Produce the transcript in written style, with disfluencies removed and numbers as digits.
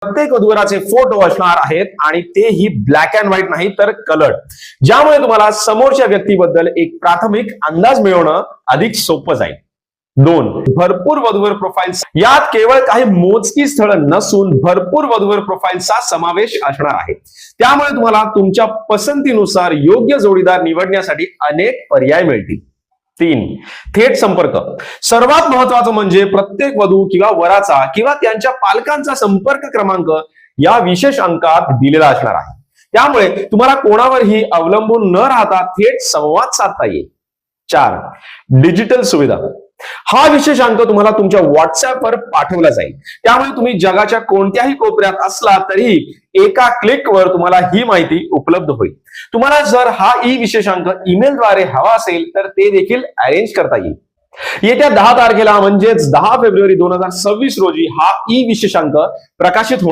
प्रत्येक वधूवराचे फोटो असणार आहेत आणि तेही ब्लॅक अँड व्हाईट नाही तर कलर्ड, ज्यामुळे तुम्हाला समोरच्या व्यक्तीबद्दल एक प्राथमिक अंदाज मिळवणं अधिक सोपं जाईल. 2. भरपूर वधूवर प्रोफाईल्स. यात केवळ काही मोजकी स्थळं नसून भरपूर वधूवर प्रोफाईल्सचा समावेश असणार आहे. त्यामुळे तुम्हाला तुमच्या पसंतीनुसार योग्य जोडीदार निवडण्यासाठी अनेक पर्याय मिळतील. 3. थेट संपर्क. सर्वात महत्वाचं म्हणजे प्रत्येक वधू किंवा वराचा किंवा त्यांच्या पालकांचा संपर्क क्रमांक या विशेष अंकात दिलेला असणार आहे. त्यामुळे तुम्हाला कोणावरही अवलंबून न राहता थेट संवाद साधता येईल. 4. डिजिटल सुविधा. हा विशेष अंक तुम्हाला तुमच्या व्हॉट्सअपवर पाठवला जाईल. त्यामुळे तुम्ही जगाच्या कोणत्याही कोपऱ्यात असला तरीही एका क्लिकवर तुम्हाला ही माहिती उपलब्ध होईल. तुम्हाला जर हा ई विशेषांक ईमेलद्वारे हवा असेल तर ते देखील अरेंज करता येईल. येत्या 10 तारखेला म्हणजेच 10 फेब्रुवारी 2026 रोजी हा ई विशेषांक प्रकाशित होईल.